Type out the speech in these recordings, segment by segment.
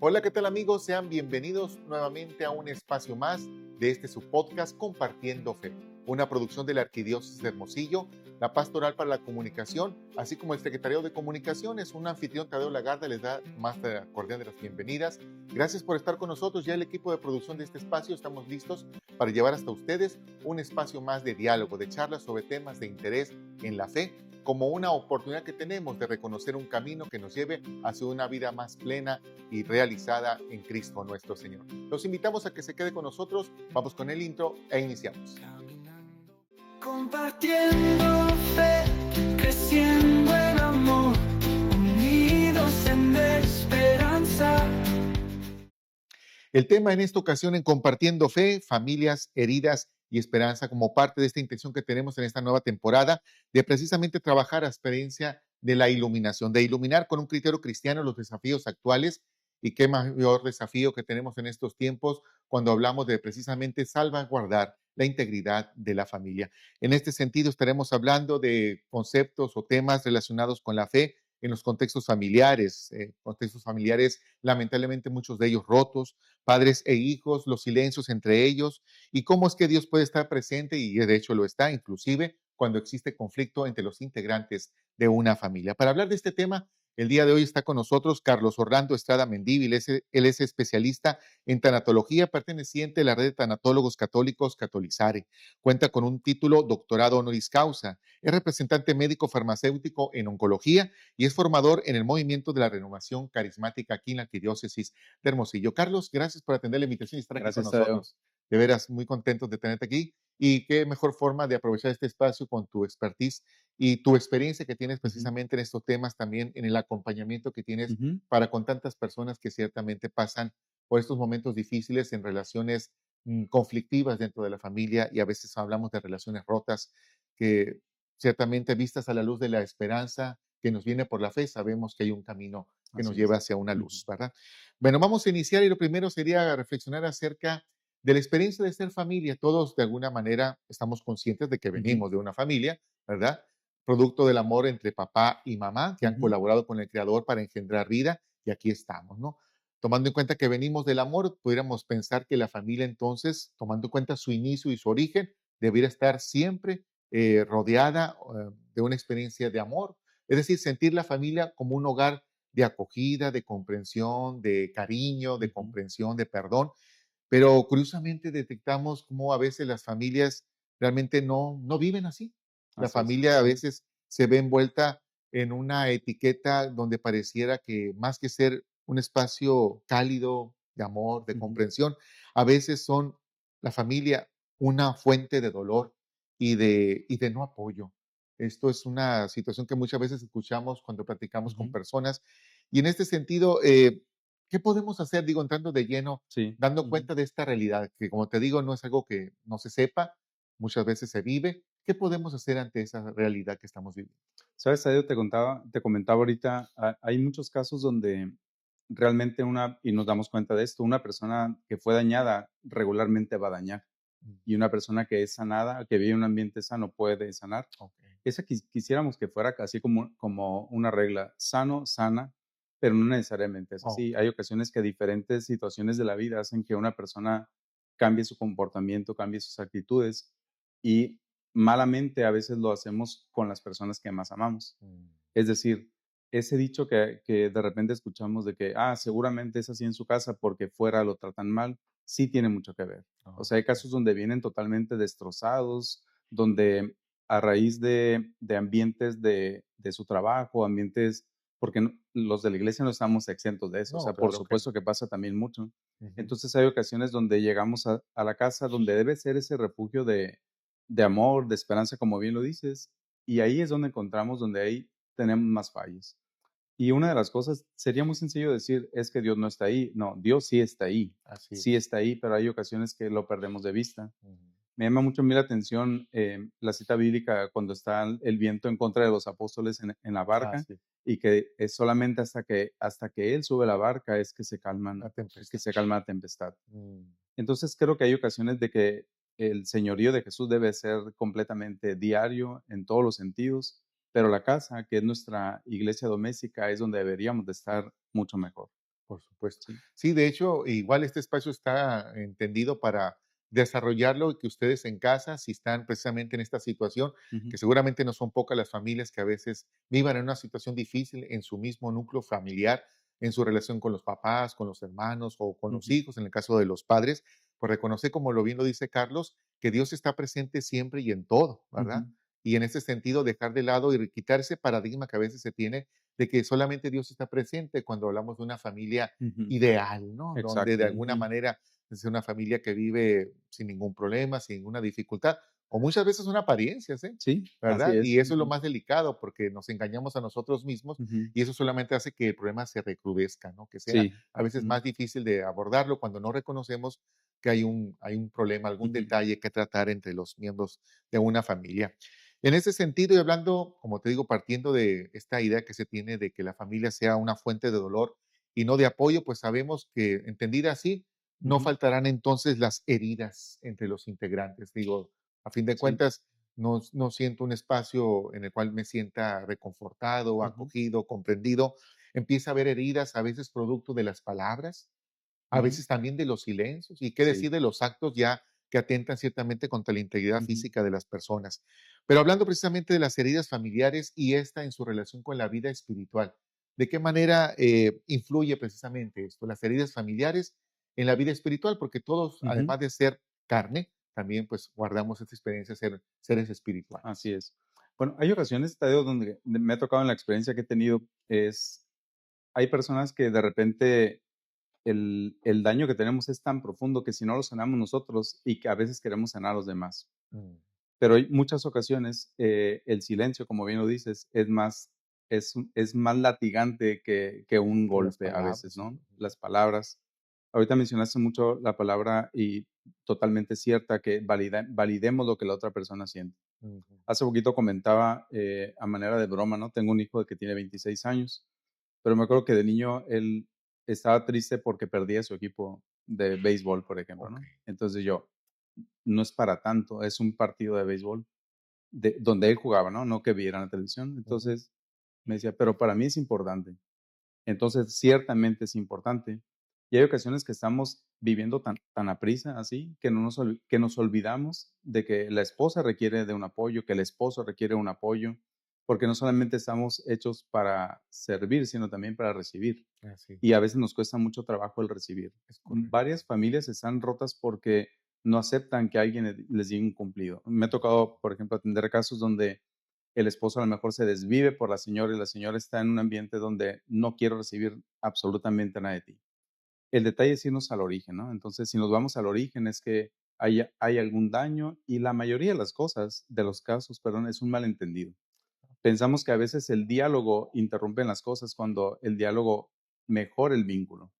Hola, ¿qué tal amigos? Sean bienvenidos nuevamente a un espacio más de su podcast Compartiendo Fe, una producción de la Arquidiócesis de Hermosillo, la Pastoral para la Comunicación, así como el Secretariado de Comunicaciones. Un anfitrión, Tadeo Lagarde, les da más cordial de las bienvenidas. Gracias por estar con nosotros. Ya el equipo de producción de este espacio estamos listos para llevar hasta ustedes un espacio más de diálogo, de charlas sobre temas de interés en la fe, como una oportunidad que tenemos de reconocer un camino que nos lleve hacia una vida más plena y realizada en Cristo nuestro Señor. Los invitamos a que se quede con nosotros. Vamos con el intro e iniciamos. Compartiendo fe, creciendo en amor, unidos en esperanza. El tema en esta ocasión en Compartiendo Fe, familias, heridas y esperanza, como parte de esta intención que tenemos en esta nueva temporada, de precisamente trabajar a experiencia de la iluminación, de iluminar con un criterio cristiano los desafíos actuales. Y qué mayor desafío que tenemos en estos tiempos cuando hablamos de precisamente salvaguardar la integridad de la familia. En este sentido, estaremos hablando de conceptos o temas relacionados con la fe en los contextos familiares lamentablemente muchos de ellos rotos, padres e hijos, los silencios entre ellos, y cómo es que Dios puede estar presente, y de hecho lo está, inclusive cuando existe conflicto entre los integrantes de una familia. Para hablar de este tema, el día de hoy está con nosotros Carlos Orlando Estrada Mendívil. Él es especialista en tanatología, perteneciente a la red de tanatólogos católicos Catolizare. Cuenta con un título doctorado honoris causa. Es representante médico farmacéutico en oncología y es formador en el movimiento de la renovación carismática aquí en la Arquidiócesis de Hermosillo. Carlos, gracias por atender la invitación y estar aquí con Gracias, Tadeo. nosotros. De veras, muy contentos de tenerte aquí. Y qué mejor forma de aprovechar este espacio con tu expertise y tu experiencia que tienes precisamente en estos temas, también en el acompañamiento que tienes Ujú. para con tantas personas que ciertamente pasan por estos momentos difíciles en relaciones conflictivas dentro de la familia, y a veces hablamos de relaciones rotas que ciertamente, vistas a la luz de la esperanza que nos viene por la fe, sabemos que hay un camino que nos Así es. lleva hacia una Ujú. luz, ¿verdad? Bueno, vamos a iniciar, y lo primero sería reflexionar acerca de la experiencia de ser familia. Todos de alguna manera estamos conscientes de que Ujú. venimos de una familia, ¿verdad? Producto del amor entre papá y mamá, que han Ujú. colaborado con el Creador para engendrar vida, y aquí estamos, ¿no? Tomando en cuenta que venimos del amor, pudiéramos pensar que la familia entonces, tomando en cuenta su inicio y su origen, debiera estar siempre rodeada de una experiencia de amor. Es decir, sentir la familia como un hogar de acogida, de comprensión, de cariño, de Ujú. comprensión, de perdón. Pero curiosamente detectamos cómo a veces las familias realmente no viven así. La Así es. familia a Sí. veces se ve envuelta en una etiqueta donde pareciera que, más que ser un espacio cálido de amor, de Ujú. comprensión, a veces son la familia una fuente de dolor y de no apoyo. Esto es una situación que muchas veces escuchamos cuando platicamos con Ujú. personas. Y en este sentido, ¿qué podemos hacer? Digo, entrando de lleno, Sí. dando Ujú. cuenta de esta realidad, que como te digo, no es algo que no se sepa, muchas veces se vive. ¿Qué podemos hacer ante esa realidad que estamos viviendo? ¿Sabes, Tadeo? Te comentaba ahorita, hay muchos casos donde realmente y nos damos cuenta de esto, una persona que fue dañada regularmente va a dañar, Mm, y una persona que es sanada, que vive en un ambiente sano, puede sanar. ok. Esa quisiéramos que fuera casi como una regla, sano, sana, pero no necesariamente es Oh, así. Hay ocasiones que diferentes situaciones de la vida hacen que una persona cambie su comportamiento, cambie sus actitudes, y malamente a veces lo hacemos con las personas que más amamos. mm, Es decir, ese dicho que de repente escuchamos de que, seguramente es así en su casa porque fuera lo tratan mal, sí tiene mucho que ver. O sea, hay ok. casos donde vienen totalmente destrozados, donde a raíz de ambientes de su trabajo, ambientes, porque los de la iglesia no estamos exentos de eso, o No, sea, por claro que no. supuesto que pasa también mucho. Ujú. Entonces hay ocasiones donde llegamos a la casa donde debe ser ese refugio de amor, de esperanza, como bien lo dices, y ahí es donde encontramos, donde ahí tenemos más fallas. Y una de las cosas, sería muy sencillo decir, es que Dios no está ahí. No, Dios Así sí es. está ahí, pero hay ocasiones que lo perdemos de vista. Ujú. Me llama mucho a mí la atención la cita bíblica cuando está el viento en contra de los apóstoles en la Ah, barca, sí, y que es solamente hasta que él sube la barca es que la que tempestad. se calma la tempestad. Mm, Entonces creo que hay ocasiones de que el señorío de Jesús debe ser completamente diario en todos los sentidos, pero la casa, que es nuestra iglesia doméstica, es donde deberíamos de estar mucho mejor. Por supuesto. Sí. Sí, de hecho, igual este espacio está entendido para desarrollarlo y que ustedes en casa, si están precisamente en esta situación, Ujú, que seguramente no son pocas las familias que a veces vivan en una situación difícil en su mismo núcleo familiar, en su relación con los papás, con los hermanos o con los ujú, hijos, en el caso de los padres, pues reconocer, como lo bien lo dice Carlos, que Dios está presente siempre y en todo, ¿verdad? ujú. Y en ese sentido, dejar de lado y quitar ese paradigma que a veces se tiene de que solamente Dios está presente cuando hablamos de una familia Ujú, ideal, ¿no? Donde de exacto, alguna ujú. manera es una familia que vive sin ningún problema, sin ninguna dificultad, o muchas veces son apariencias, ¿eh? Sí, así ¿Verdad? es, Y eso es lo ujú, más delicado, porque nos engañamos a nosotros mismos ujú. y eso solamente hace que el problema se recrudezca, ¿no? Que sea Sí, a veces ujú, más difícil de abordarlo cuando no reconocemos que hay un problema, algún ujú, detalle que tratar entre los miembros de una familia. En ese sentido, y hablando, como te digo, partiendo de esta idea que se tiene de que la familia sea una fuente de dolor y no de apoyo, pues sabemos que, entendida así, no ujú. faltarán entonces las heridas entre los integrantes. Digo, a fin de Sí, cuentas, no siento un espacio en el cual me sienta reconfortado, ujú, acogido, comprendido. Empieza a haber heridas, a veces producto de las palabras, a ujú. veces también de los silencios, y qué Sí, decir de los actos ya que atentan ciertamente contra la integridad ujú, física de las personas. Pero hablando precisamente de las heridas familiares y esta en su relación con la vida espiritual, ¿de qué manera influye precisamente esto, las heridas familiares en la vida espiritual? Porque todos, ujú. además de ser carne, también pues guardamos esta experiencia de ser seres Así espirituales. es. Bueno, hay ocasiones, Tadeo, donde me ha tocado en la experiencia que he tenido, hay personas que de repente el daño que tenemos es tan profundo que si no lo sanamos nosotros y que a veces queremos sanar a los demás. Mm, Pero hay muchas ocasiones, el silencio, como bien lo dices, es más latigante que un que las golpe a veces, palabras. ¿no? Las palabras. Ahorita mencionaste mucho la palabra y totalmente cierta, que validemos lo que la otra persona siente. Ujú, Hace poquito comentaba, a manera de broma, ¿no? Tengo un hijo que tiene 26 años, pero me acuerdo que de niño él estaba triste porque perdía su equipo de béisbol, por ejemplo, ok. ¿no? Entonces yo, no es para tanto, es un partido de béisbol donde él jugaba, ¿no? No que viera en la televisión. Ujú, Entonces me decía, pero para mí es importante. Entonces, ciertamente es importante. Y hay ocasiones que estamos viviendo tan a prisa así, que nos olvidamos de que la esposa requiere de un apoyo, que el esposo requiere un apoyo, porque no solamente estamos hechos para servir, sino también para recibir. así, Y a veces nos cuesta mucho trabajo el recibir. es correcto. Varias familias están rotas porque no aceptan que alguien les diga un cumplido. Me ha tocado, por ejemplo, atender casos donde el esposo a lo mejor se desvive por la señora y la señora está en un ambiente donde no quiero recibir absolutamente nada de ti. El detalle es irnos al origen, ¿no? Entonces, si nos vamos al origen es que hay algún daño y la mayoría de las cosas, de los casos, perdón, es un malentendido. Pensamos que a veces el diálogo interrumpe las cosas cuando el diálogo mejora el vínculo.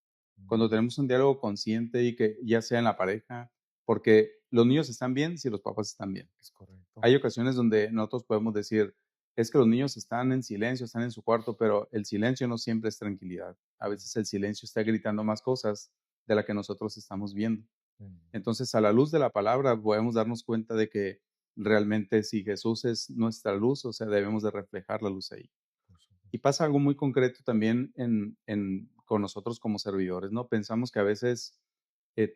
Cuando Mm, tenemos un diálogo consciente y que ya sea en la pareja, porque los niños están bien si los papás están bien. es correcto. Hay ocasiones donde nosotros podemos decir, es que los niños están en silencio, están en su cuarto, pero el silencio no siempre es tranquilidad. A veces el silencio está gritando más cosas de las que nosotros estamos viendo. Mm, Entonces, a la luz de la palabra, podemos darnos cuenta de que realmente si Jesús es nuestra luz, o sea, debemos de reflejar la luz ahí. por supuesto. Y pasa algo muy concreto también con nosotros como servidores, ¿no? Pensamos que a veces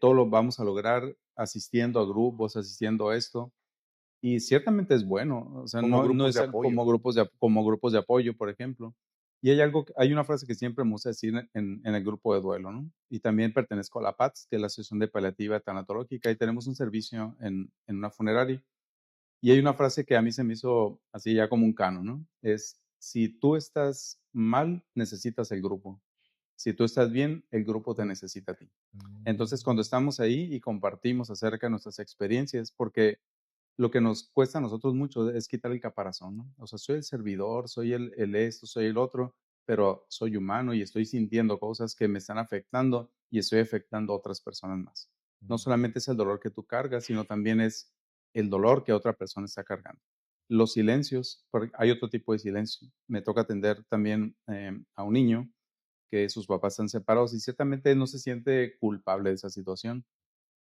todo lo vamos a lograr asistiendo a grupos, asistiendo a esto, y ciertamente es bueno, o sea, Como no grupos de es algo apoyo. como grupos de apoyo, por ejemplo. Y hay una frase que siempre me gusta decir en el grupo de duelo, ¿no? Y también pertenezco a la PATS, que es la Asociación de Paliativa Tanatológica, y tenemos un servicio en una funeraria. Y hay una frase que a mí se me hizo así ya como un canon, ¿no? Es, si tú estás mal, necesitas el grupo. Si tú estás bien, el grupo te necesita a ti. Entonces, cuando Mm, estamos ahí y compartimos acerca de nuestras experiencias, porque lo que nos cuesta a nosotros mucho es quitar el caparazón, ¿no? O sea, soy el servidor, soy el esto, soy el otro, pero soy humano y estoy sintiendo cosas que me están afectando y estoy afectando a otras personas más. No mm, solamente es el dolor que tú cargas, sino también es el dolor que otra persona está cargando. Los silencios, porque hay otro tipo de silencio. Me toca atender también a un niño que sus papás están separados y ciertamente él no se siente culpable de esa situación.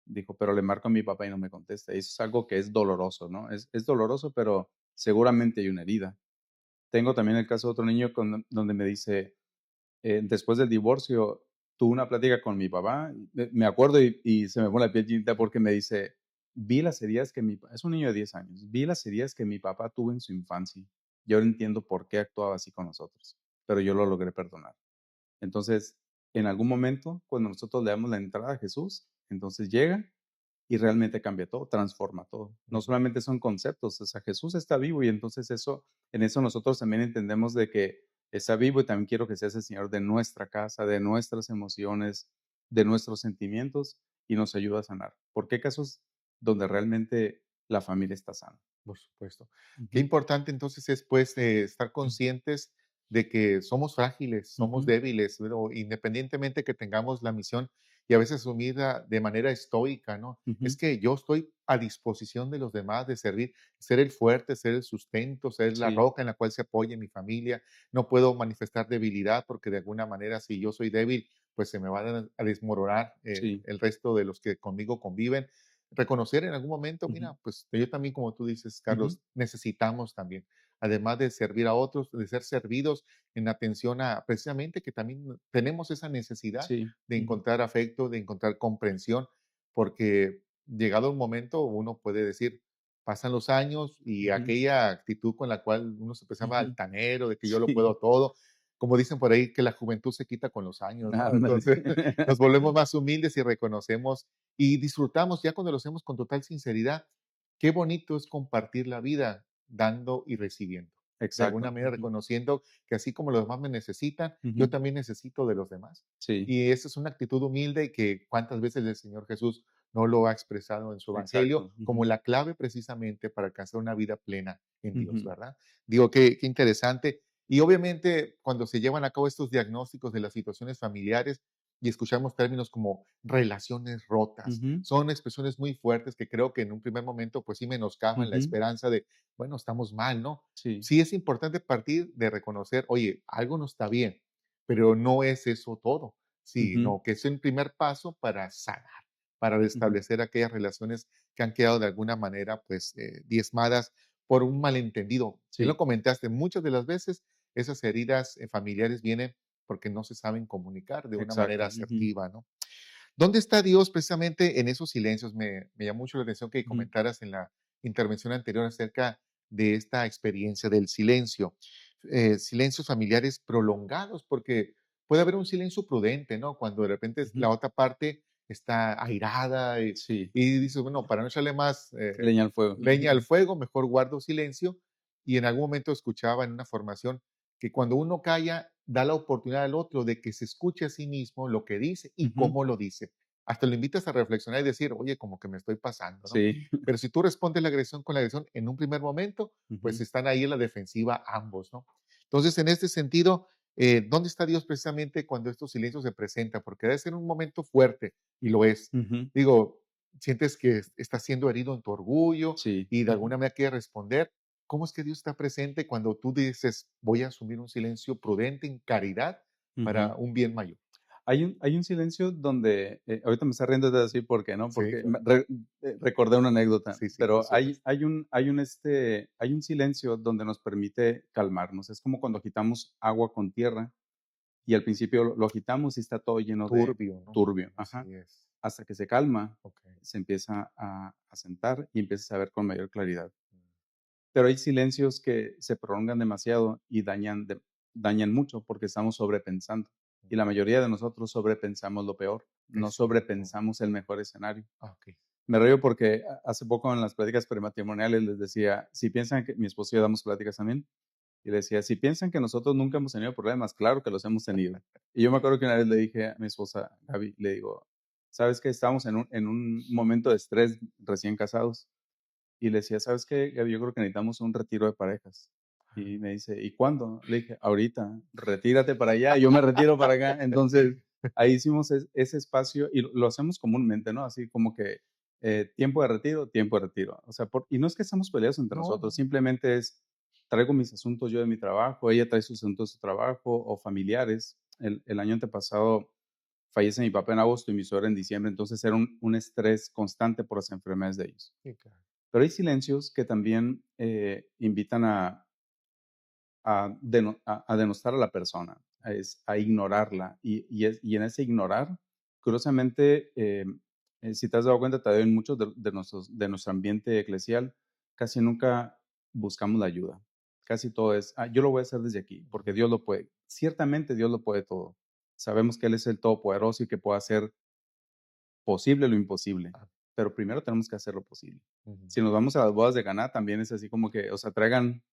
Dijo, pero le marco a mi papá y no me contesta. Y eso es algo que es doloroso, ¿no? Es doloroso, pero seguramente hay una herida. Tengo también el caso de otro niño donde me dice, después del divorcio, tuve una plática con mi papá, me acuerdo y se me pone la piel chinita porque me dice, vi las heridas que es un niño de 10 años, vi las heridas que mi papá tuvo en su infancia. Y ahora entiendo por qué actuaba así con nosotros, pero yo lo logré perdonar. Entonces, en algún momento, cuando nosotros le damos la entrada a Jesús, entonces llega y realmente cambia todo, transforma todo. No solamente son conceptos, o sea, Jesús está vivo y entonces en eso nosotros también entendemos de que está vivo y también quiero que seas el Señor de nuestra casa, de nuestras emociones, de nuestros sentimientos y nos ayuda a sanar. Porque hay casos donde realmente la familia está sana. Por supuesto. Qué Ujú, importante entonces es pues estar ujú, conscientes de que somos frágiles, somos ujú, débiles, pero independientemente que tengamos la misión y a veces asumida de manera estoica, ¿no? Es ujú. que yo estoy a disposición de los demás de servir, ser el fuerte, ser el sustento, ser la Sí, roca en la cual se apoye mi familia. No puedo manifestar debilidad porque de alguna manera si yo soy débil, pues se me van a desmoronar sí. el resto de los que conmigo conviven. Reconocer en algún momento, Ujú, mira, pues yo también, como tú dices, ujú. Carlos, necesitamos también, además de servir a otros, de ser servidos en atención a, precisamente que también tenemos esa necesidad Sí. de Ujú, encontrar afecto, de encontrar comprensión, porque llegado un momento uno puede decir, pasan los años y ujú, aquella actitud con la cual uno se pensaba ujú. altanero, de que yo lo Sí, puedo todo, como dicen por ahí, que la juventud se quita con los años, ¿no? ándale. Entonces nos volvemos más humildes y reconocemos y disfrutamos ya cuando lo hacemos con total sinceridad. Qué bonito es compartir la vida dando y recibiendo. De alguna Exacto. manera Ujú, reconociendo que así como los demás me necesitan, yo ujú. también necesito de los demás. Sí, Y esa es una actitud humilde y que cuántas veces el Señor Jesús no lo ha expresado en su evangelio exacto. como Ujú, la clave precisamente para alcanzar una vida plena en Dios, ujú. ¿verdad? Digo, qué interesante. Y obviamente cuando se llevan a cabo estos diagnósticos de las situaciones familiares, y escuchamos términos como relaciones rotas. Ujú, Son expresiones muy fuertes que creo que en un primer momento, pues sí menoscaban la ujú. esperanza de, bueno, estamos mal, ¿no? Sí. Sí es importante partir de reconocer, oye, algo no está bien, pero no es eso todo, Ujú, sino que es el primer paso para sanar, para ujú. restablecer aquellas relaciones que han quedado de alguna manera, pues, diezmadas por un malentendido. Bien lo Sí, comentaste, muchas de las veces esas heridas familiares vienen porque no se saben comunicar de una manera exacto. Ujú, asertiva, ¿no? ¿Dónde está Dios precisamente en esos silencios? Me llamó mucho la atención que ujú, comentaras en la intervención anterior acerca de esta experiencia del silencio, silencios familiares prolongados, porque puede haber un silencio prudente, ¿no? Cuando de repente ujú. la otra parte está airada Sí, y dices, bueno, para no echarle más leña al fuego. leña al fuego, mejor guardo silencio. Y en algún momento escuchaba en una formación que cuando uno calla, da la oportunidad al otro de que se escuche a sí mismo lo que dice y Ujú. cómo lo dice. Hasta lo invitas a reflexionar y decir, oye, como que me estoy pasando, ¿no? Sí. Pero si tú respondes la agresión con la agresión en un primer momento, pues Ujú, están ahí en la defensiva ambos, ¿no? Entonces, en este sentido, ¿dónde está Dios precisamente cuando estos silencios se presentan? Porque debe ser un momento fuerte y lo es. ujú. Digo, sientes que estás siendo herido en tu orgullo Sí. y de Ujú, alguna manera quieres responder. ¿Cómo es que Dios está presente cuando tú dices, voy a asumir un silencio prudente en caridad ujú. para un bien mayor? Hay un silencio donde, ahorita me está riendo de decir por qué, ¿no? Sí, Porque claro. recordé una anécdota, Sí, sí, por pero supuesto. hay un silencio donde nos permite calmarnos. Es como cuando agitamos agua con tierra y al principio lo agitamos y está todo lleno de Turbio, ¿no? turbio, ajá, Así es. hasta que se calma, Ok. se empieza a sentar y empiezas a ver con mayor claridad. Pero hay silencios que se prolongan demasiado y dañan mucho porque estamos sobrepensando. Y la mayoría de nosotros sobrepensamos lo peor, no Es cierto. sobrepensamos el mejor escenario. Ah, ok. Me río porque hace poco en las pláticas prematrimoniales les decía, si piensan que mi esposo y yo damos pláticas también, y le decía, si piensan que nosotros nunca hemos tenido problemas, claro que los hemos tenido. Y yo me acuerdo que una vez le dije a mi esposa, Gaby, le digo, ¿sabes qué? Estamos en un momento de estrés recién casados y le decía, ¿sabes qué, Gaby? Yo creo que necesitamos un retiro de parejas. Y me dice, ¿y cuándo? Le dije, ahorita, retírate para allá, yo me retiro para acá. Entonces, ahí hicimos ese espacio y lo hacemos comúnmente, ¿no? Así como que tiempo de retiro, tiempo de retiro. O sea, y no es que estamos peleados entre No, nosotros, no. simplemente traigo mis asuntos yo de mi trabajo, ella trae sus asuntos de su trabajo o familiares. El año antepasado fallece mi papá en agosto y mi suegra en diciembre, entonces era un estrés constante por las enfermedades de ellos. Sí, claro. Pero hay silencios que también invitan a denostar a la persona. es a ignorarla. Y en ese ignorar, curiosamente, si te has dado cuenta, todavía en muchos de nuestro ambiente eclesial, casi nunca buscamos la ayuda. Casi todo es, yo lo voy a hacer desde aquí, porque Dios lo puede. Ciertamente Dios lo puede todo. Sabemos que Él es el Todopoderoso y que puede hacer posible lo imposible, Ah, pero primero tenemos que hacer lo posible. ujú. Si nos vamos a las bodas de Caná, también es así como que, o sea, traigan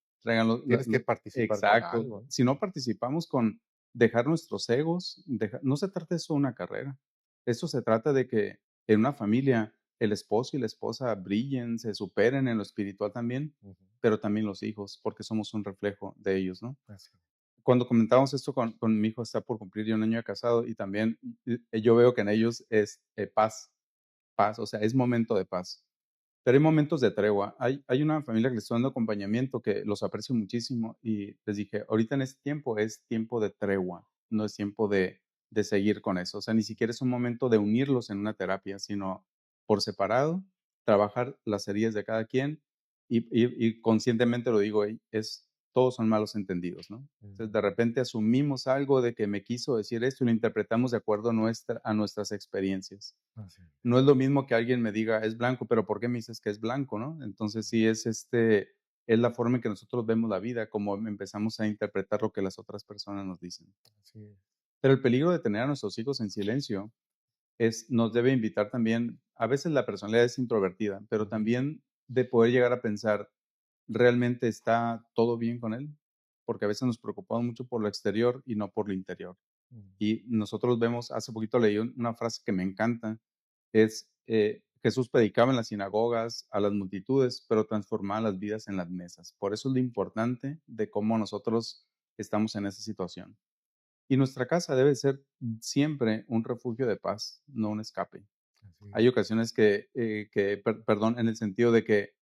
Tienes que participar con exacto. algo, ¿no? Si no participamos con dejar nuestros egos, no se trata de eso de una carrera. Eso se trata de que en una familia el esposo y la esposa brillen, se superen en lo espiritual también, Ujú, pero también los hijos, porque somos un reflejo de ellos, ¿no? así. Cuando comentábamos esto con mi hijo, está por cumplir ya un año de casado y también yo veo que en ellos es paz, o sea, es momento de paz. Pero hay momentos de tregua. Hay una familia que les estoy dando acompañamiento que los aprecio muchísimo y les dije, ahorita en este tiempo es tiempo de tregua, no es tiempo de seguir con eso. O sea, ni siquiera es un momento de unirlos en una terapia, sino por separado, trabajar las heridas de cada quien y conscientemente lo digo, todos son malos entendidos, ¿no? Entonces, de Ujú, repente asumimos algo de que me quiso decir esto y lo interpretamos de acuerdo a nuestras experiencias. así. No es lo mismo que alguien me diga: "Es blanco", pero ¿por qué me dices que es blanco?, ¿no? Entonces, sí es la forma en que nosotros vemos la vida, como empezamos a interpretar lo que las otras personas nos dicen. Así es. Pero el peligro de tener a nuestros hijos en silencio nos debe invitar también a veces la personalidad es introvertida, pero Ujú, también de poder llegar a pensar, ¿realmente está todo bien con él? Porque a veces nos preocupamos mucho por lo exterior y no por lo interior. ujú. Y nosotros vemos, hace poquito leí una frase que me encanta, Jesús predicaba en las sinagogas a las multitudes, pero transformaba las vidas en las mesas. Por eso es lo importante de cómo nosotros estamos en esa situación. Y nuestra casa debe ser siempre un refugio de paz, no un escape. Así es. Hay ocasiones perdón, en el sentido de que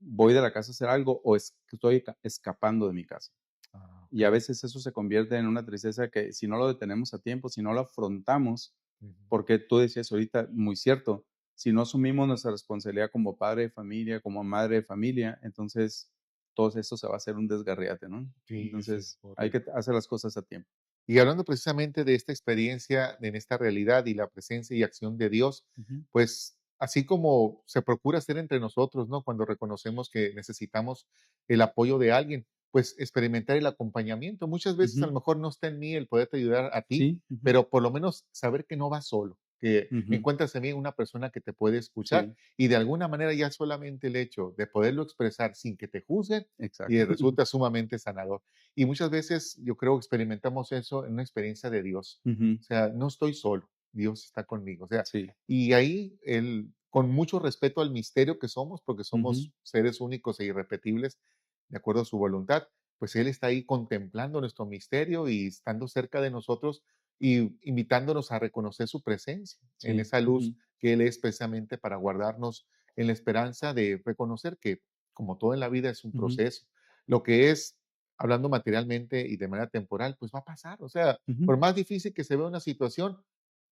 voy de la casa a hacer algo o que estoy escapando de mi casa. Ah, Y a okey. veces eso se convierte en una tristeza que si no lo detenemos a tiempo, si no lo afrontamos, Ujú. porque tú decías ahorita, muy cierto, si no asumimos nuestra responsabilidad como padre de familia, como madre de familia, entonces todo esto se va a hacer un desgarriate, ¿no? Sí, sí, Entonces hay que correcto. hacer las cosas a tiempo. Y hablando precisamente de esta experiencia, en esta realidad y la presencia y acción de Dios, Ujú, pues así como se procura hacer entre nosotros, ¿no? Cuando reconocemos que necesitamos el apoyo de alguien, pues experimentar el acompañamiento. Muchas veces a ujú, lo mejor no está en mí el poderte ayudar a ti, sí, ujú, pero por lo menos saber que no vas solo, que ujú, encuentras en mí una persona que te puede escuchar sí, y de alguna manera ya solamente el hecho de poderlo expresar sin que te juzguen y exacto. resulta sumamente sanador. Y muchas veces yo creo que experimentamos eso en una experiencia de Dios. Ujú, O sea, no estoy solo, Dios está conmigo. O sea, sí, y ahí él, con mucho respeto al misterio que somos, porque ujú, somos seres únicos e irrepetibles, de acuerdo a su voluntad, pues Él está ahí contemplando nuestro misterio y estando cerca de nosotros y invitándonos a reconocer su presencia en sí, esa luz ujú, que Él es precisamente para guardarnos en la esperanza de reconocer que, como todo en la vida, es un ujú, proceso. Lo que es hablando materialmente y de manera temporal, pues va a pasar. O sea, ujú, por más difícil que se vea una situación,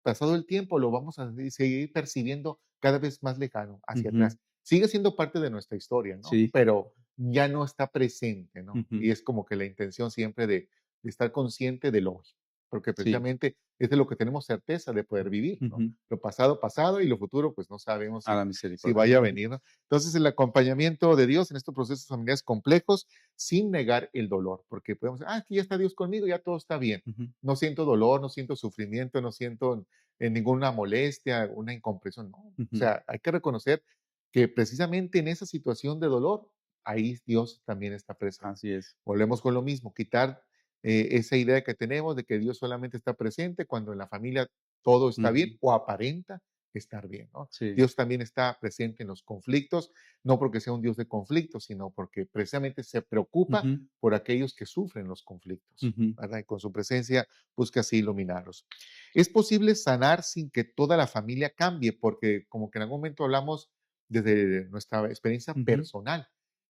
pasado el tiempo lo vamos a seguir percibiendo cada vez más lejano, hacia ujú, atrás. Sigue siendo parte de nuestra historia, ¿no? sí, Pero ya no está presente, ¿no? ujú, Y es como que la intención siempre de estar consciente del hoy, porque sí, precisamente es de lo que tenemos certeza de poder vivir, ¿no? ujú, Lo pasado, pasado y lo futuro, pues no sabemos a si, la si misericordia. vaya a Ujú, venir, ¿no? Entonces, el acompañamiento de Dios en estos procesos familiares complejos sin negar el dolor, porque podemos, aquí ya está Dios conmigo, ya todo está bien. ujú, No siento dolor, no siento sufrimiento, no siento ninguna molestia, una incompresión, no. O ujú, sea, hay que reconocer que precisamente en esa situación de dolor, ahí Dios también está presente. así es. Volvemos con lo mismo, quitar esa idea que tenemos de que Dios solamente está presente cuando en la familia todo está bien Ujú, o aparenta estar bien, ¿no? sí, Dios también está presente en los conflictos, no porque sea un Dios de conflictos, sino porque precisamente se preocupa ujú, por aquellos que sufren los conflictos, ujú, ¿verdad? Y con su presencia busca así iluminarlos. Es posible sanar sin que toda la familia cambie, porque como que en algún momento hablamos desde nuestra experiencia ujú, personal,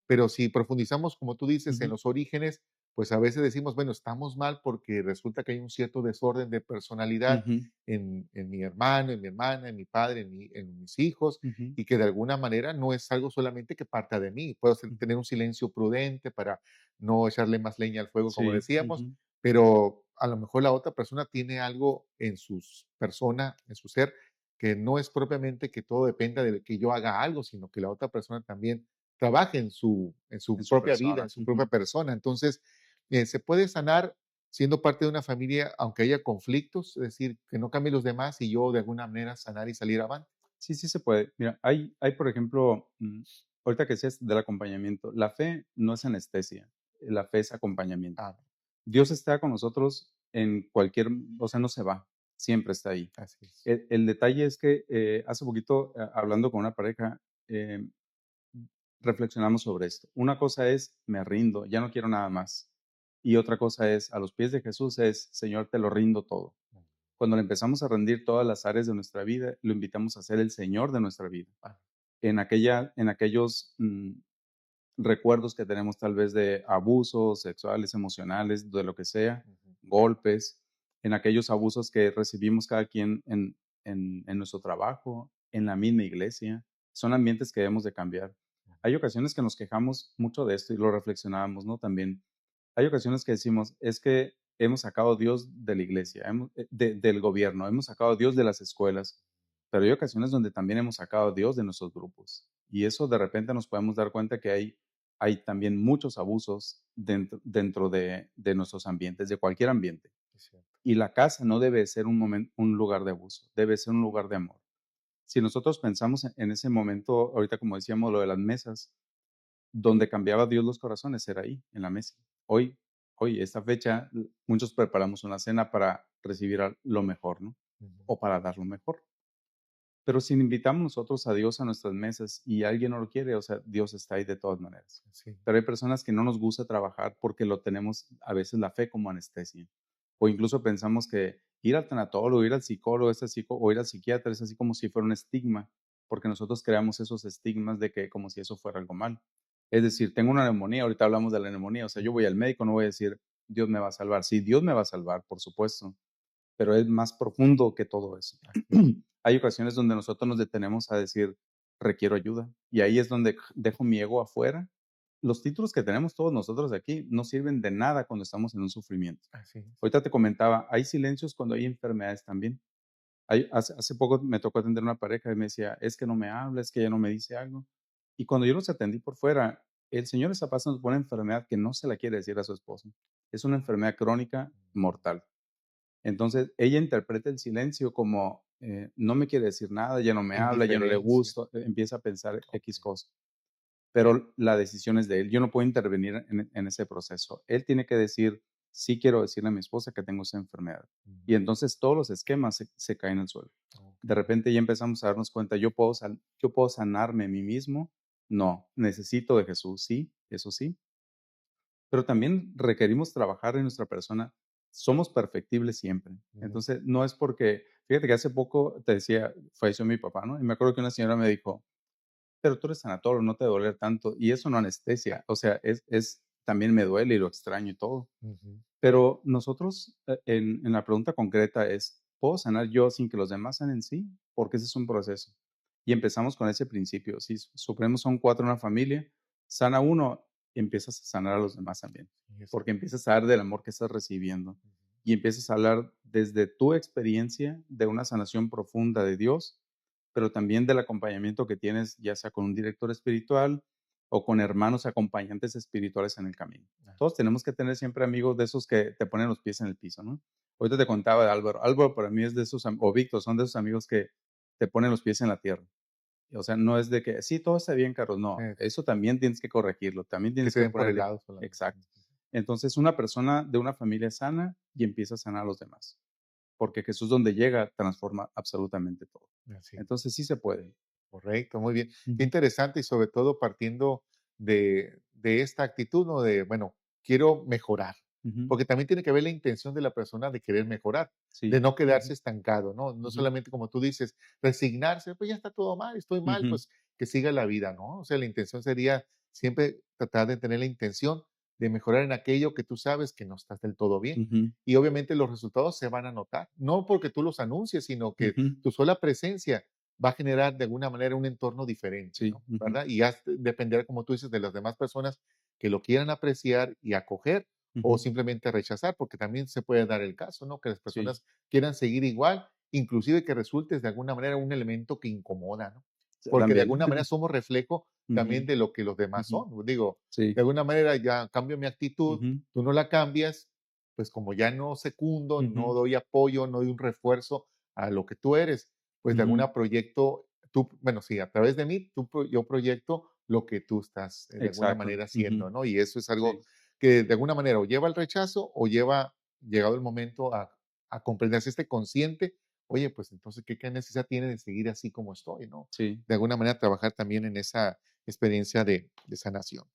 pero si profundizamos, como tú dices, en ujú, los orígenes, pues a veces decimos, bueno, estamos mal porque resulta que hay un cierto desorden de personalidad ujú, en mi hermano, en mi hermana, en mi padre, en mis hijos, ujú, y que de alguna manera no es algo solamente que parta de mí. Puedo ujú, tener un silencio prudente para no echarle más leña al fuego, como sí, decíamos, ujú, a lo mejor la otra persona tiene algo en su persona, en su ser, que no es propiamente que todo dependa de que yo haga algo, sino que la otra persona también trabaje en su en su propia vida, persona. en su propia persona. Entonces, se puede sanar siendo parte de una familia, aunque haya conflictos, es decir, que no cambien los demás y yo de alguna manera sanar y salir avante. Sí, sí se puede. Mira, hay por ejemplo, ahorita que decías del acompañamiento, la fe no es anestesia, la fe es acompañamiento. Ah, Dios está con nosotros en cualquier, o sea, no se va, siempre está ahí. así es. El detalle es que hace poquito, hablando con una pareja, eh, reflexionamos sobre esto. Una cosa es, me rindo, ya no quiero nada más. Y otra cosa es, a los pies de Jesús es, Señor, te lo rindo todo. Cuando le empezamos a rendir todas las áreas de nuestra vida, lo invitamos a ser el Señor de nuestra vida. Ah, En aquellos recuerdos que tenemos tal vez de abusos sexuales, emocionales, de lo que sea, ujú, golpes, en aquellos abusos que recibimos cada quien en nuestro trabajo, en la misma iglesia, son ambientes que debemos de cambiar. Hay ocasiones que nos quejamos mucho de esto y lo reflexionábamos, ¿no? También hay ocasiones que decimos, es que hemos sacado a Dios de la iglesia, del gobierno, hemos sacado a Dios de las escuelas, pero hay ocasiones donde también hemos sacado a Dios de nuestros grupos. Y eso de repente nos podemos dar cuenta que hay también muchos abusos dentro de nuestros ambientes, de cualquier ambiente. es cierto. Y la casa no debe ser un lugar de abuso, debe ser un lugar de amor. Si nosotros pensamos en ese momento, ahorita como decíamos, lo de las mesas, donde cambiaba Dios los corazones era ahí, en la mesa. Hoy, esta fecha, muchos preparamos una cena para recibir lo mejor, ¿no? Ujú, O para dar lo mejor. Pero si invitamos nosotros a Dios a nuestras mesas y alguien no lo quiere, o sea, Dios está ahí de todas maneras. sí, Pero hay personas que no nos gusta trabajar porque lo tenemos a veces la fe como anestesia. O incluso pensamos que ir al tanatólogo, ir al psicólogo, o ir al psiquiatra es así como si fuera un estigma, porque nosotros creamos esos estigmas de que como si eso fuera algo mal. Es decir, tengo una neumonía, ahorita hablamos de la neumonía, o sea, yo voy al médico, no voy a decir, Dios me va a salvar. Sí, Dios me va a salvar, por supuesto, pero es más profundo que todo eso. así es. Hay ocasiones donde nosotros nos detenemos a decir, requiero ayuda, y ahí es donde dejo mi ego afuera. Los títulos que tenemos todos nosotros aquí no sirven de nada cuando estamos en un sufrimiento. Así es. Ahorita te comentaba, hay silencios cuando hay enfermedades también. Hace poco me tocó atender una pareja y me decía, es que no me habla, es que ella no me dice algo. Y cuando yo los atendí por fuera, el Señor está pasando por una enfermedad que no se la quiere decir a su esposo. Es una enfermedad crónica mortal. Entonces, ella interpreta el silencio como, no me quiere decir nada, ya no me habla, ya no le Indiferencia. gusta, empieza a pensar X Ok. cosa. Pero la decisión es de él. Yo no puedo intervenir en ese proceso. Él tiene que decir, sí quiero decirle a mi esposa que tengo esa enfermedad. Ujú, Y entonces todos los esquemas se caen al suelo. ok. De repente ya empezamos a darnos cuenta, yo puedo sanarme a mí mismo. No, necesito de Jesús, sí, eso sí, pero también requerimos trabajar en nuestra persona. Somos perfectibles siempre. Ujú, Entonces, no es porque, fíjate que hace poco te decía, falleció mi papá, ¿no? Y me acuerdo que una señora me dijo, pero tú eres sanatólogo, no te debe doler tanto. Y eso no anestesia, o sea, también me duele y lo extraño y todo. ujú, Pero nosotros, en la pregunta concreta es, ¿puedo sanar yo sin que los demás sanen? Sí, porque ese es un proceso. Y empezamos con ese principio. Si suponemos son 4 en una familia, sana uno, empiezas a sanar a los demás también. sí, es Porque cierto. empiezas a dar del amor que estás recibiendo. Y empiezas a hablar desde tu experiencia de una sanación profunda de Dios, pero también del acompañamiento que tienes, ya sea con un director espiritual o con hermanos acompañantes espirituales en el camino. Ah, Todos tenemos que tener siempre amigos de esos que te ponen los pies en el piso, ¿no? Ahorita te contaba de Álvaro. Álvaro para mí es de esos, o Víctor, son de esos amigos que te ponen los pies en la tierra. O sea, no es de que, sí, todo está bien, Carlos. No, eh, eso también tienes que corregirlo, también que tienes se que den por el ponerle. lado solamente. Exacto. Entonces, una persona de una familia sana y empieza a sanar a los demás. Porque Jesús donde llega transforma absolutamente todo. Así. Entonces, sí se puede. Correcto, muy bien. Qué Ujú, interesante y sobre todo partiendo de esta actitud, ¿no? De, bueno, quiero mejorar, ujú. porque también tiene que ver la intención de la persona de querer mejorar, de Sí. no quedarse Ujú, estancado, ¿no? No ujú, solamente como tú dices, resignarse, pues ya está todo mal, estoy mal, ujú, pues que siga la vida, ¿no? O sea, la intención sería siempre tratar de tener la intención de mejorar en aquello que tú sabes que no estás del todo bien. ujú, Y obviamente los resultados se van a notar, no porque tú los anuncies, sino que ujú. tu sola presencia va a generar de alguna manera un entorno diferente, Sí. ¿no? Ujú, ¿Verdad? Y ya dependerá, como tú dices, de las demás personas que lo quieran apreciar y acoger o Ujú. simplemente rechazar, porque también se puede dar el caso, ¿no? Que las Sí, personas quieran seguir igual, inclusive que resultes de alguna manera un elemento que incomoda, ¿no? Porque de también. alguna manera somos reflejo también Ujú, de lo que los demás ujú. son. Digo, Sí. de alguna manera ya cambio mi actitud, Ujú, tú no la cambias, pues como ya no secundo, no ujú, doy apoyo, no doy un refuerzo a lo que tú eres, pues de ujú. alguna proyecto, tú, bueno, sí, a través de mí, yo proyecto lo que tú estás de alguna Exacto. manera Ujú. haciendo, ¿no? Y eso es algo Sí, que de alguna manera o lleva al rechazo o lleva, llegado el momento, a comprender, si esté consciente, oye, pues entonces, ¿qué necesidad tiene de seguir así como estoy, ¿no? sí. De alguna manera trabajar también en esa experiencia de sanación.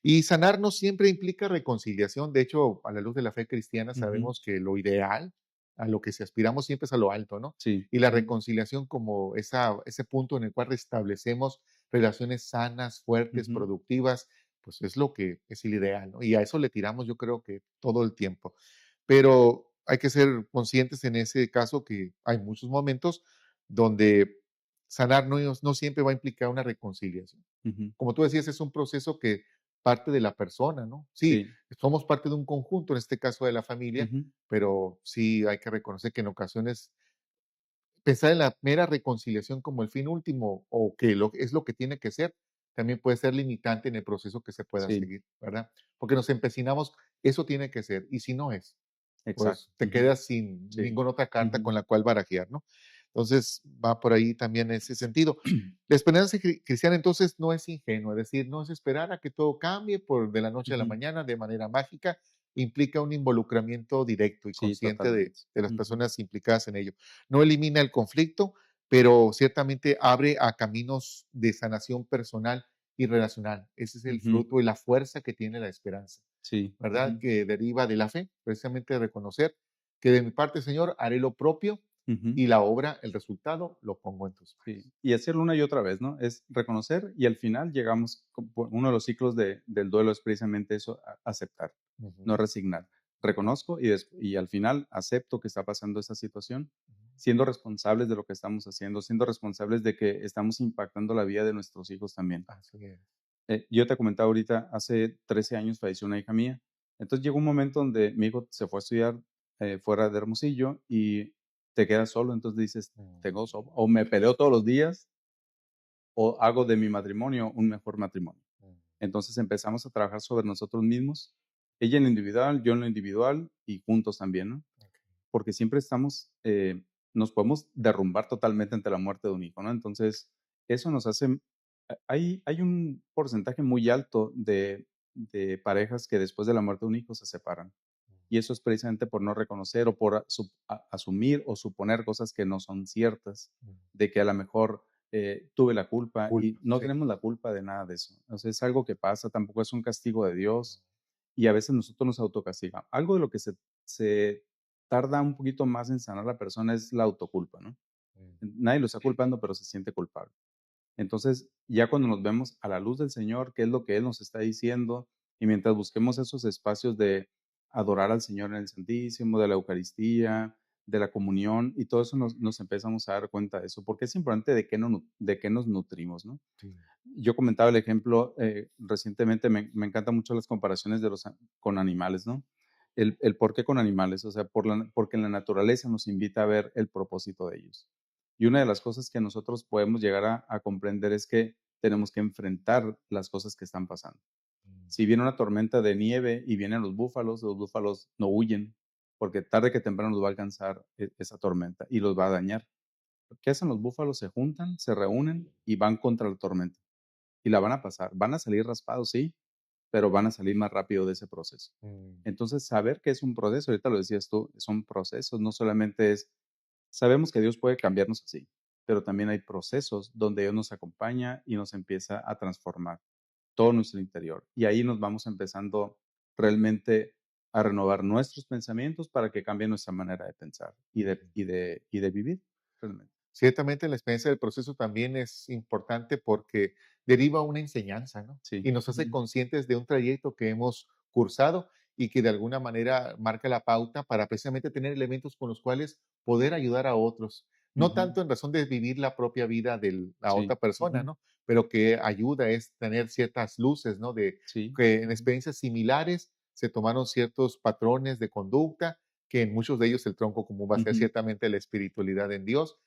Y sanar no siempre implica reconciliación. De hecho, a la luz de la fe cristiana Ujú. sabemos que lo ideal, a lo que si aspiramos siempre es a lo alto, ¿no? Sí. Y la Ujú, reconciliación como ese punto en el cual restablecemos relaciones sanas, fuertes, ujú, productivas, pues es lo que es el ideal, ¿no? Y a eso le tiramos yo creo que todo el tiempo. Pero hay que ser conscientes en ese caso que hay muchos momentos donde sanar no siempre va a implicar una reconciliación. ujú. Como tú decías, es un proceso que parte de la persona, ¿no? Sí, Sí. somos parte de un conjunto, en este caso de la familia, Ujú. pero sí hay que reconocer que en ocasiones pensar en la mera reconciliación como el fin último o que es lo que tiene que ser, también puede ser limitante en el proceso que se pueda Sí, seguir, ¿verdad? Porque nos empecinamos, eso tiene que ser, y si no es, exacto. pues te Ujú. quedas sin Sí. ninguna otra carta Ujú. con la cual barajear, ¿no? Entonces, va por ahí también ese sentido. La esperanza cristiana entonces no es ingenua, es decir, no es esperar a que todo cambie por de la noche a la Ujú. mañana de manera mágica, implica un involucramiento directo y Sí, consciente de, totalmente. de las Ujú. personas implicadas en ello. No elimina el conflicto, pero ciertamente abre a caminos de sanación personal y relacional. Ese es el Ujú. fruto y la fuerza que tiene la esperanza, Sí. ¿verdad? Ujú. Que deriva de la fe, precisamente de reconocer que de mi parte, Señor, haré lo propio Ujú. y la obra, el resultado, lo pongo en tus Sí. manos. Y hacerlo una y otra vez, ¿no? Es reconocer y al final llegamos, uno de los ciclos del duelo es precisamente eso, aceptar, Ujú, no resignar. Reconozco y al final acepto que está pasando esa situación, ujú. siendo responsables de lo que estamos haciendo, siendo responsables de que estamos impactando la vida de nuestros hijos también. Así es. Yo te comentaba ahorita, hace 13 años falleció una hija mía. Entonces llegó un momento donde mi hijo se fue a estudiar fuera de Hermosillo y te quedas solo. Entonces dices, tengo o me peleo todos los días o hago de mi matrimonio un mejor matrimonio. Entonces empezamos a trabajar sobre nosotros mismos, ella en lo individual, yo en lo individual y juntos también, ¿no? Porque siempre estamos, nos podemos derrumbar totalmente ante la muerte de un hijo, ¿no? Entonces, eso nos hace, hay un porcentaje muy alto de parejas que después de la muerte de un hijo se separan. Y eso es precisamente por no reconocer o por asumir o suponer cosas que no son ciertas, de que a lo mejor tuve la culpa y Culpa, no sí. tenemos la culpa de nada de eso. O sea, es algo que pasa, tampoco es un castigo de Dios y a veces nosotros nos autocastigamos. Algo de lo que se tarda un poquito más en sanar la persona es la autoculpa, ¿no? Nadie lo está culpando, pero se siente culpable. Entonces, ya cuando nos vemos a la luz del Señor, qué es lo que Él nos está diciendo, y mientras busquemos esos espacios de adorar al Señor en el Santísimo, de la Eucaristía, de la comunión, y todo eso nos empezamos a dar cuenta de eso, porque es importante de qué nos nutrimos, ¿no? Sí. Yo comentaba el ejemplo, recientemente me encantan mucho las comparaciones con animales, ¿no? El por qué con animales, o sea, porque en la naturaleza nos invita a ver el propósito de ellos. Y una de las cosas que nosotros podemos llegar a comprender es que tenemos que enfrentar las cosas que están pasando. Si viene una tormenta de nieve y vienen los búfalos no huyen, porque tarde que temprano los va a alcanzar esa tormenta y los va a dañar. ¿Qué hacen los búfalos? Se juntan, se reúnen y van contra la tormenta y la van a pasar. Van a salir raspados, sí, pero van a salir más rápido de ese proceso. Entonces, saber que es un proceso, ahorita lo decías tú, son procesos, no solamente es, sabemos que Dios puede cambiarnos así, pero también hay procesos donde Dios nos acompaña y nos empieza a transformar todo nuestro interior. Y ahí nos vamos empezando realmente a renovar nuestros pensamientos para que cambie nuestra manera de pensar y de vivir realmente. Ciertamente la experiencia del proceso también es importante porque deriva una enseñanza, ¿no? Sí. Y nos hace Ujú. conscientes de un trayecto que hemos cursado y que de alguna manera marca la pauta para precisamente tener elementos con los cuales poder ayudar a otros. No Ujú. tanto en razón de vivir la propia vida de la Sí. otra persona, Ujú. ¿no? Pero que ayuda es tener ciertas luces, ¿no? De Sí. que en Ujú. experiencias similares se tomaron ciertos patrones de conducta, que en muchos de ellos el tronco común va a ser Ujú. ciertamente la espiritualidad en Dios,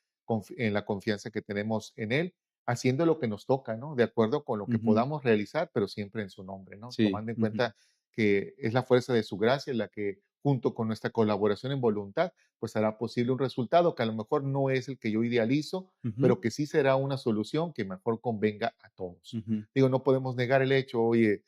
en la confianza que tenemos en Él, haciendo lo que nos toca, ¿no? De acuerdo con lo que Ujú. podamos realizar, pero siempre en su nombre, ¿no? Sí. Tomando en Ujú. cuenta que es la fuerza de su gracia la que, junto con nuestra colaboración en voluntad, pues hará posible un resultado que a lo mejor no es el que yo idealizo, Ujú. pero que sí será una solución que mejor convenga a todos. Ujú. Digo, no podemos negar el hecho, oye,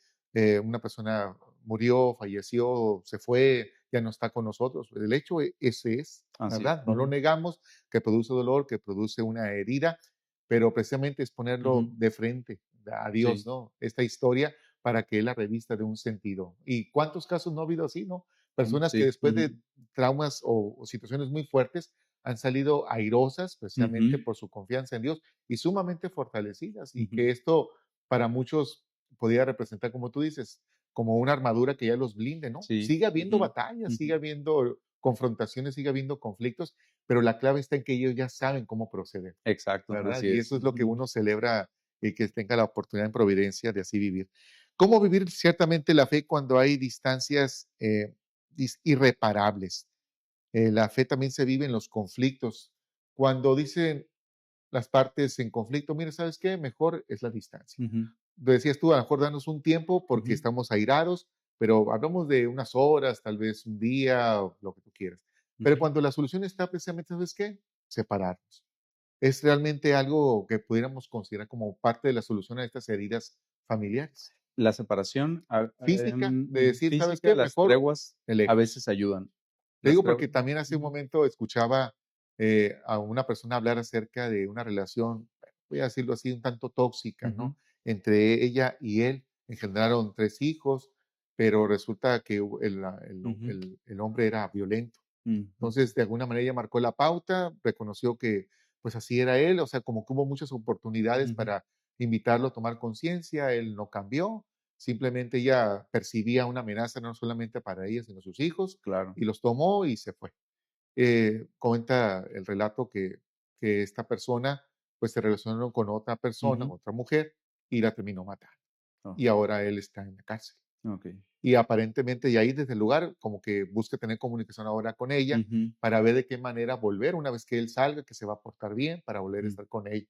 una persona murió, falleció, se fue, ya no está con nosotros. El hecho ese es, Así es. ¿verdad? No lo Ujú. negamos, que produce dolor, que produce una herida, pero precisamente es ponerlo Ujú. de frente a Dios, Sí. ¿no? Esta historia para que Él la revista de un sentido. ¿Y cuántos casos no ha habido así, no? Personas que Sí. después Ujú. de traumas o situaciones muy fuertes han salido airosas precisamente Ujú. por su confianza en Dios y sumamente fortalecidas, y Ujú. que esto para muchos podría representar, como tú dices, como una armadura que ya los blinde, ¿no? Sí. Sigue habiendo Ujú. batallas, sigue Ujú. habiendo confrontaciones, sigue habiendo conflictos, pero la clave está en que ellos ya saben cómo proceder, Exacto, ¿verdad? así Y es. eso es lo que Ujú. uno celebra y que tenga la oportunidad en providencia de así vivir. ¿Cómo vivir ciertamente la fe cuando hay distancias irreparables? La fe también se vive en los conflictos. Cuando dicen las partes en conflicto, mira, ¿sabes qué? Mejor es la distancia. Ujú. Decías tú, a lo mejor danos un tiempo porque Ujú. estamos airados, pero hablamos de unas horas, tal vez un día o lo que tú quieras. Pero Ujú. cuando la solución está precisamente, ¿sabes qué? Separarnos. Es realmente algo que pudiéramos considerar como parte de la solución a estas heridas familiares. La separación, Física, de decir, ¿sabes física, qué? las Mejor treguas de a lejos. veces ayudan. Te Las digo treguas. porque también hace un Ujú. momento escuchaba a una persona hablar acerca de una relación, voy a decirlo así, un tanto tóxica, Ujú. ¿no? Entre ella y él. Engendraron 3 hijos, pero resulta que Ujú. el hombre era violento. Ujú. Entonces, de alguna manera ella marcó la pauta, reconoció que pues así era él, o sea, como que hubo muchas oportunidades Ujú. para invitarlo a tomar conciencia, él no cambió, simplemente ella percibía una amenaza no solamente para ella, sino sus hijos, Claro. y los tomó y se fue. Comenta el relato que esta persona pues se relacionó con otra persona, Ujú. otra mujer, y la terminó matando. Oh, Y ahora él está en la cárcel. okey. Y aparentemente, y ahí desde el lugar, como que busca tener comunicación ahora con ella Ujú. para ver de qué manera volver una vez que él salga, que se va a portar bien, para volver a Mm, estar con ella.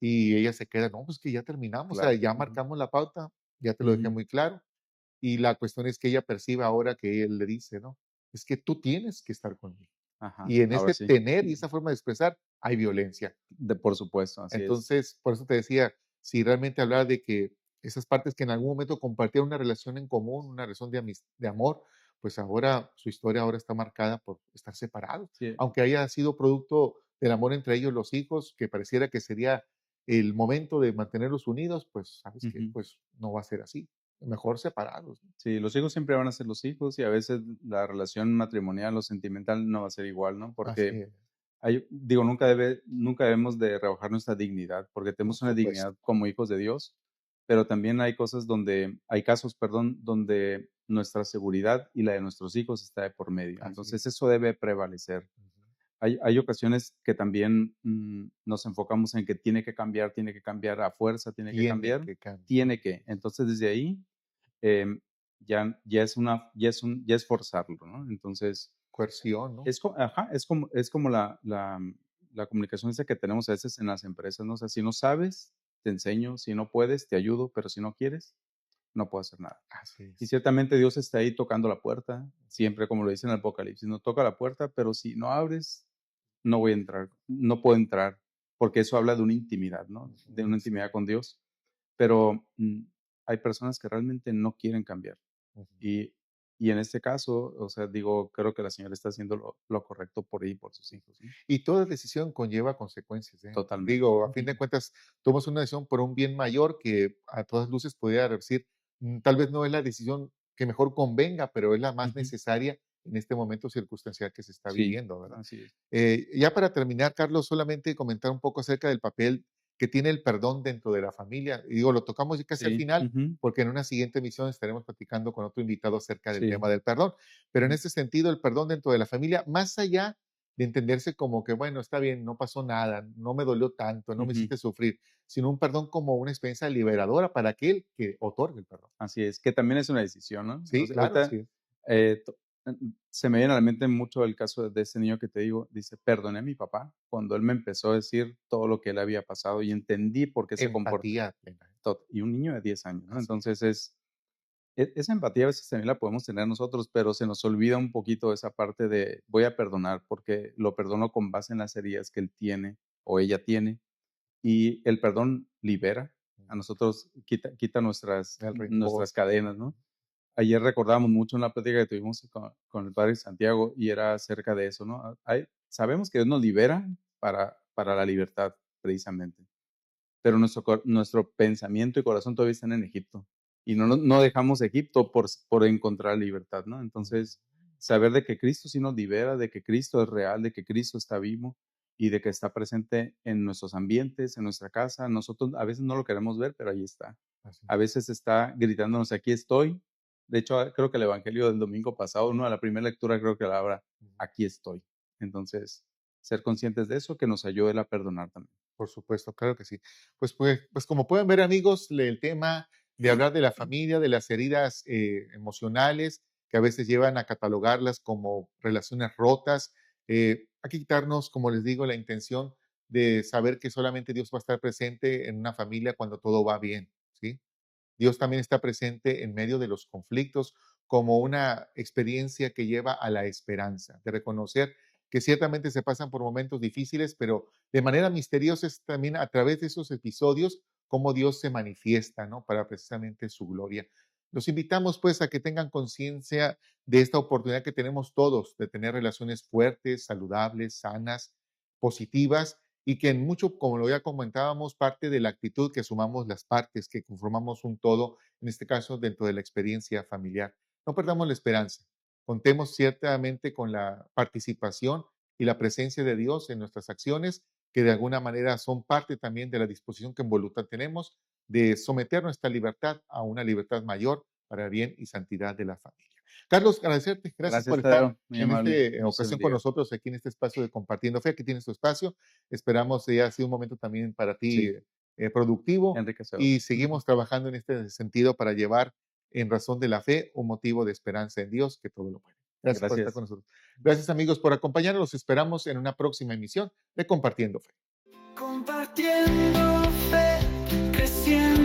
Y ella se queda, no, pues que ya terminamos, o sea, claro. ya Ujú. marcamos la pauta, ya te lo dejé Ujú. muy claro. Y la cuestión es que ella percibe ahora que él le dice, ¿no? Es que tú tienes que estar conmigo. Ajá, Y en ahora ese sí. tener y esa forma de expresar hay violencia. Por supuesto, así es. Entonces, por eso te decía, si realmente hablar de que esas partes que en algún momento compartieron una relación en común, una relación de amor, pues ahora su historia ahora está marcada por estar separados. Sí. Aunque haya sido producto del amor entre ellos los hijos, que pareciera que sería el momento de mantenerlos unidos, pues sabes que Ujú. pues no va a ser así. Mejor separados, ¿no? Sí, los hijos siempre van a ser los hijos y a veces la relación matrimonial o sentimental no va a ser igual, ¿no? Así Porque es, digo, nunca debemos de rebajar nuestra dignidad, porque por tenemos una supuesto. dignidad como hijos de Dios, pero también hay casos, perdón, donde nuestra seguridad y la de nuestros hijos está de por medio. Así Entonces, es. eso debe prevalecer. Ujú. Hay ocasiones que también nos enfocamos en que tiene que cambiar a fuerza, Tiene que cambiar. tiene que. Entonces, desde ahí em, ya es forzarlo, ¿no? Entonces, Coerción, ¿no? ajá, es como la comunicación esa que tenemos a veces en las empresas, ¿no? O sea, si no sabes, te enseño, si no puedes, te ayudo, pero si no quieres, no puedo hacer nada. Así Y es. ciertamente Dios está ahí tocando la puerta, siempre como lo dice en el Apocalipsis, no toca la puerta, pero si no abres, no voy a entrar, no puedo entrar, porque eso habla de una intimidad, ¿no? De Ujú, una sí, intimidad con Dios. Pero hay personas que realmente no quieren cambiar. ujú. Y, y en este caso, o sea, digo, creo que la señora está haciendo lo correcto por ella y por sus hijos, ¿no? Y toda decisión conlleva consecuencias, ¿eh? Totalmente. Digo, a fin Ujú. de cuentas, tomas una decisión por un bien mayor que a todas luces pudiera decir, tal vez no es la decisión que mejor convenga, pero es la más Ujú. necesaria en este momento circunstancial que se está Sí, viviendo, ¿verdad? así es. Ya para terminar, Carlos, solamente comentar un poco acerca del papel que tiene el perdón dentro de la familia. Y digo, lo tocamos ya casi al Sí, final, ujú, porque en una siguiente emisión estaremos platicando con otro invitado acerca del sí, tema del perdón. Pero en ujú, ese sentido, el perdón dentro de la familia, más allá de entenderse como que, bueno, está bien, no pasó nada, no me dolió tanto, no me Ujú. hiciste sufrir, sino un perdón como una experiencia liberadora para aquel que otorga el perdón. Así es, que también es una decisión, ¿no? O Sí, sea, claro, ahorita, así es. se me viene a la mente mucho el caso de ese niño que te digo, dice: "Perdoné a mi papá", cuando él me empezó a decir todo lo que él había pasado y entendí por qué se comporta Empatía plena. y un niño de 10 años, ¿no? Así es. Entonces esa empatía a veces también la podemos tener nosotros, pero se nos olvida un poquito esa parte de voy a perdonar porque lo perdono con base en las heridas que él tiene o ella tiene. Y el perdón libera a nosotros, quita El rencor. nuestras cadenas, ¿no? Ayer recordábamos mucho una plática que tuvimos con el padre Santiago y era acerca de eso, ¿no? Sabemos que Dios nos libera para la libertad, precisamente, pero nuestro pensamiento y corazón todavía están en Egipto y no dejamos Egipto por encontrar libertad, ¿no? Entonces, saber de que Cristo sí nos libera, de que Cristo es real, de que Cristo está vivo y de que está presente en nuestros ambientes, en nuestra casa. Nosotros a veces no lo queremos ver, pero ahí está. Así A es. veces está gritándonos, aquí estoy. De hecho, creo que el Evangelio del domingo pasado, ¿no? La primera lectura creo que la habla, aquí estoy. Entonces, ser conscientes de eso que nos ayude a perdonar también. Por supuesto, claro que sí. Pues como pueden ver, amigos, el tema de hablar de la familia, de las heridas emocionales, que a veces llevan a catalogarlas como relaciones rotas, hay que quitarnos, como les digo, la intención de saber que solamente Dios va a estar presente en una familia cuando todo va bien, ¿sí? Dios también está presente en medio de los conflictos como una experiencia que lleva a la esperanza, de reconocer que ciertamente se pasan por momentos difíciles, pero de manera misteriosa es también a través de esos episodios cómo Dios se manifiesta, ¿no? Para precisamente su gloria. Los invitamos pues a que tengan conciencia de esta oportunidad que tenemos todos de tener relaciones fuertes, saludables, sanas, positivas y que en mucho, como lo ya comentábamos, parte de la actitud que sumamos las partes, que conformamos un todo, en este caso dentro de la experiencia familiar. No perdamos la esperanza. Contemos ciertamente con la participación y la presencia de Dios en nuestras acciones, que de alguna manera son parte también de la disposición que en voluntad tenemos de someter nuestra libertad a una libertad mayor para el bien y santidad de la familia. Carlos, agradecerte. Gracias Gracias, por estar Tadeo, muy en esta amable. Dios te ocasión con bendiga. nosotros aquí en este espacio de Compartiendo Fe. Aquí tienes tu espacio. Esperamos que haya sido un momento también para ti Sí, productivo enriquecedor. y seguimos trabajando en este sentido para llevar en razón de la fe un motivo de esperanza en Dios que todo lo puede. Gracias por estar con Gracias. nosotros. Gracias amigos por acompañarnos. Los esperamos en una próxima emisión de Compartiendo Fe. Compartiendo fe, creciendo.